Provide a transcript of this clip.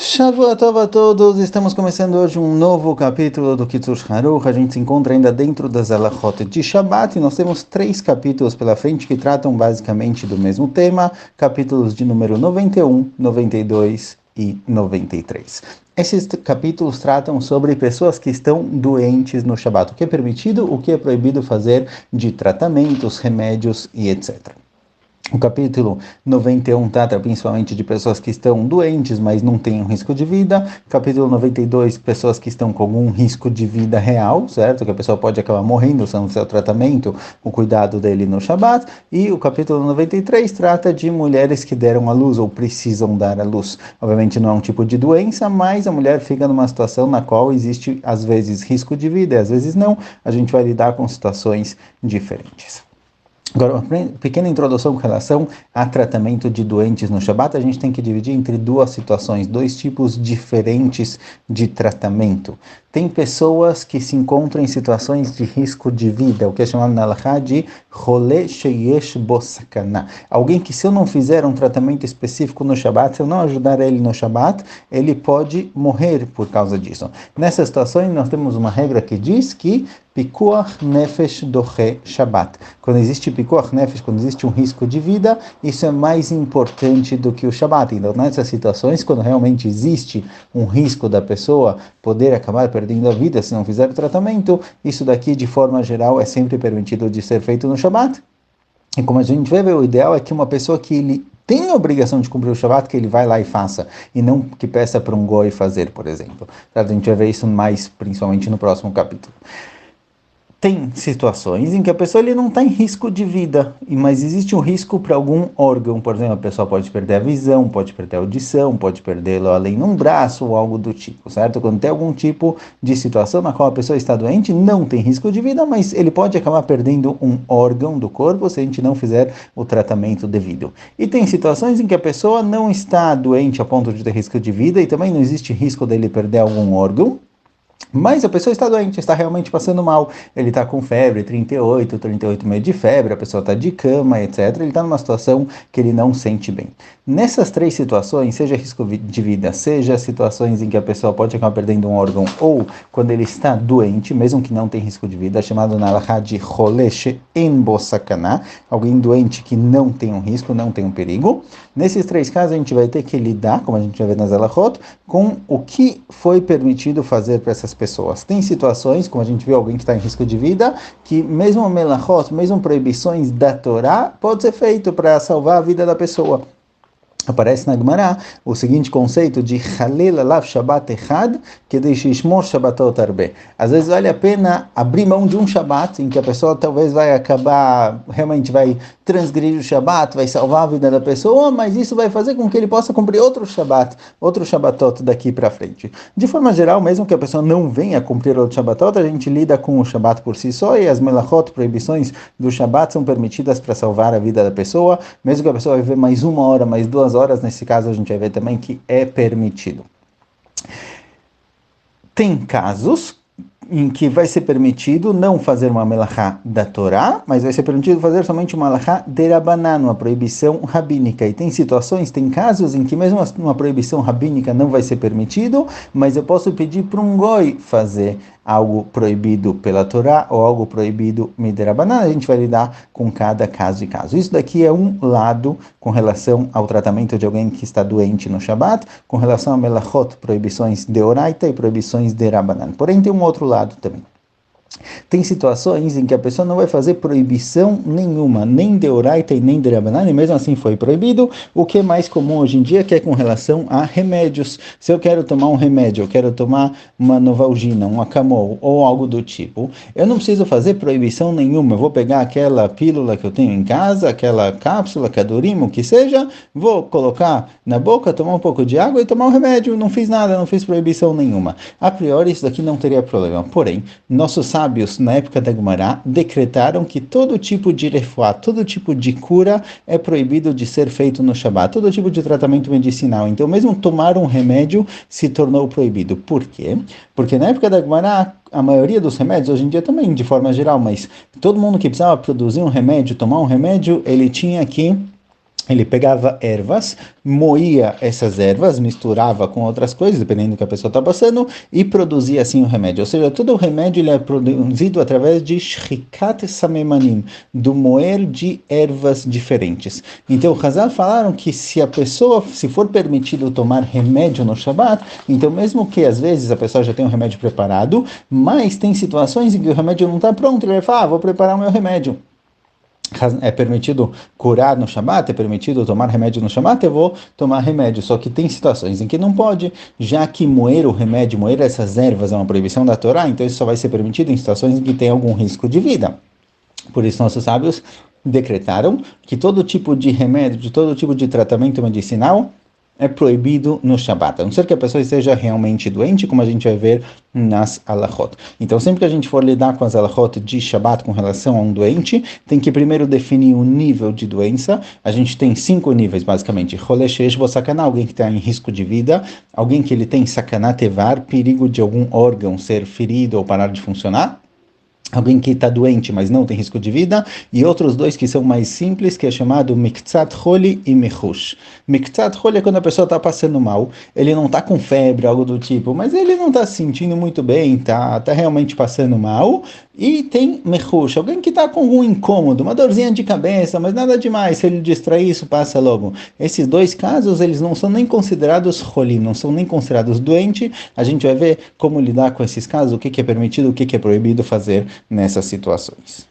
Shavua Tov a todos, estamos começando hoje um novo capítulo do Kitzur Haruch. A gente se encontra ainda dentro das Halachot de Shabbat e nós temos 3 capítulos pela frente que tratam basicamente do mesmo tema, capítulos de número 91, 92 e 93. Esses capítulos tratam sobre pessoas que estão doentes no Shabbat, o que é permitido, o que é proibido fazer de tratamentos, remédios e etc. O capítulo 91 trata principalmente de pessoas que estão doentes, mas não têm um risco de vida. Capítulo 92, pessoas que estão com algum risco de vida real, certo? Que a pessoa pode acabar morrendo sem o seu tratamento, o cuidado dele no Shabat. E o capítulo 93 trata de mulheres que deram à luz ou precisam dar à luz. Obviamente não é um tipo de doença, mas a mulher fica numa situação na qual existe, às vezes, risco de vida e às vezes não. A gente vai lidar com situações diferentes. Agora, uma pequena introdução com relação a tratamento de doentes no Shabat. A gente tem que dividir entre duas situações, dois tipos diferentes de tratamento. Tem pessoas que se encontram em situações de risco de vida, o que é chamado na Halachá de Rolê Sheyesh Bo Sakana. Alguém que, se eu não fizer um tratamento específico no Shabat, se eu não ajudar ele no Shabat, ele pode morrer por causa disso. Nessas situações, nós temos uma regra que diz que Pikuach Nefesh Doche Shabbat. Quando existe Pikuach Nefesh, quando existe um risco de vida, isso é mais importante do que o Shabbat. Então, nessas situações, quando realmente existe um risco da pessoa poder acabar perdendo a vida se não fizer o tratamento, isso daqui, de forma geral, é sempre permitido de ser feito no Shabbat. E como a gente vê, o ideal é que uma pessoa que ele tem a obrigação de cumprir o Shabbat, que ele vai lá e faça, e não que peça para um goi fazer, por exemplo. A gente vai ver isso mais, principalmente no próximo capítulo. Tem situações em que a pessoa ele não está em risco de vida, mas existe um risco para algum órgão. Por exemplo, a pessoa pode perder a visão, pode perder a audição, pode perder além de um braço ou algo do tipo, certo? Quando tem algum tipo de situação na qual a pessoa está doente, não tem risco de vida, mas ele pode acabar perdendo um órgão do corpo se a gente não fizer o tratamento devido. E tem situações em que a pessoa não está doente a ponto de ter risco de vida e também não existe risco dele perder algum órgão, mas a pessoa está doente, está realmente passando mal. Ele está com febre, 38,5 de febre, a pessoa está de cama, etc. Ele está numa situação que ele não sente bem. Nessas 3 situações, seja risco de vida, seja situações em que a pessoa pode acabar perdendo um órgão, ou quando ele está doente, mesmo que não tem risco de vida, chamado na Halachá de Rolê She'en Bo Sakana, alguém doente que não tem um risco, não tem um perigo. Nesses 3 casos, a gente vai ter que lidar, como a gente vai ver nas Halachot, com o que foi permitido fazer para essas pessoas. Tem situações, como a gente viu, alguém que está em risco de vida, que mesmo melachot, mesmo proibições da Torá, pode ser feito para salvar a vida da pessoa. Aparece na Gemara o seguinte conceito de Halel Alav Shabbat Echad Kedei Shishmor Shabbatot Arbe. Às vezes vale a pena abrir mão de um Shabbat, em que a pessoa talvez vai acabar, realmente vai transgredir o Shabbat, vai salvar a vida da pessoa, mas isso vai fazer com que ele possa cumprir outro Shabbat, outro Shabbatot daqui para frente. De forma geral, mesmo que a pessoa não venha cumprir outro Shabbatot, a gente lida com o Shabbat por si só, e as melachot, proibições do Shabbat, são permitidas para salvar a vida da pessoa, mesmo que a pessoa vai ver mais 1 hora, mais 2 horas, nesse caso a gente vai ver também que é permitido. Tem casos em que vai ser permitido não fazer uma melachá da Torá, mas vai ser permitido fazer somente uma melachá de Rabanan, uma proibição rabínica. E tem situações, tem casos em que mesmo uma proibição rabínica não vai ser permitido, mas eu posso pedir para um goi fazer algo proibido pela Torá ou algo proibido miderabanan. A gente vai lidar com cada caso e caso. Isso daqui é um lado com relação ao tratamento de alguém que está doente no Shabat, com relação a melachot, proibições de oraita e proibições de rabanan. Porém, tem um outro lado também. Tem situações em que a pessoa não vai fazer proibição nenhuma, nem de oraita e nem de rabanan, e mesmo assim foi proibido. O que é mais comum hoje em dia, que é com relação a remédios. Se eu quero tomar um remédio, eu quero tomar uma Novalgina, um Acamol ou algo do tipo, eu não preciso fazer proibição nenhuma. Eu vou pegar aquela pílula que eu tenho em casa, aquela cápsula, Cadorimo, que seja, vou colocar na boca, tomar um pouco de água e tomar um remédio. Não fiz nada, não fiz proibição nenhuma. A priori, isso daqui não teria problema. Porém, nossos sábios, na época da Gemara, decretaram que todo tipo de refuá, todo tipo de cura é proibido de ser feito no Shabat, todo tipo de tratamento medicinal. Então, mesmo tomar um remédio se tornou proibido. Por quê? Porque na época da Gemara, a maioria dos remédios, hoje em dia também, de forma geral, mas todo mundo que precisava produzir um remédio, tomar um remédio, ele tinha que Ele pegava ervas, moía essas ervas, misturava com outras coisas, dependendo do que a pessoa está passando, e produzia assim o remédio. Ou seja, todo o remédio ele é produzido através de shrikat samemanim, do moer de ervas diferentes. Então, o Hazal falaram que se a pessoa, se for permitido tomar remédio no Shabat, então mesmo que às vezes a pessoa já tem um remédio preparado, mas tem situações em que o remédio não está pronto, ele vai falar, vou preparar o meu remédio. É permitido curar no Shabat, é permitido tomar remédio no Shabat, eu vou tomar remédio. Só que tem situações em que não pode, já que moer o remédio, moer essas ervas é uma proibição da Torá, então isso só vai ser permitido em situações em que tem algum risco de vida. Por isso nossos sábios decretaram que todo tipo de remédio, de todo tipo de tratamento medicinal é proibido no Shabat, a não ser que a pessoa esteja realmente doente, como a gente vai ver nas alachot. Então, sempre que a gente for lidar com as alachot de Shabat com relação a um doente, tem que primeiro definir o nível de doença. A gente tem 5 níveis, basicamente. Rolê shesh bo sakana, alguém que está em risco de vida, alguém que ele tem sakana tevar, perigo de algum órgão ser ferido ou parar de funcionar, alguém que está doente, mas não tem risco de vida, e outros dois que são mais simples, que é chamado Miktzat Choli e Mechush. Miktzat Choli é quando a pessoa está passando mal, ele não está com febre, algo do tipo, mas ele não está se sentindo muito bem, tá realmente passando mal, e tem Mechush, alguém que está com algum incômodo, uma dorzinha de cabeça, mas nada demais, se ele distrair, isso passa logo. Esses dois casos, eles não são nem considerados Choli, não são nem considerados doente, a gente vai ver como lidar com esses casos, o que é permitido, o que é proibido fazer nessas situações.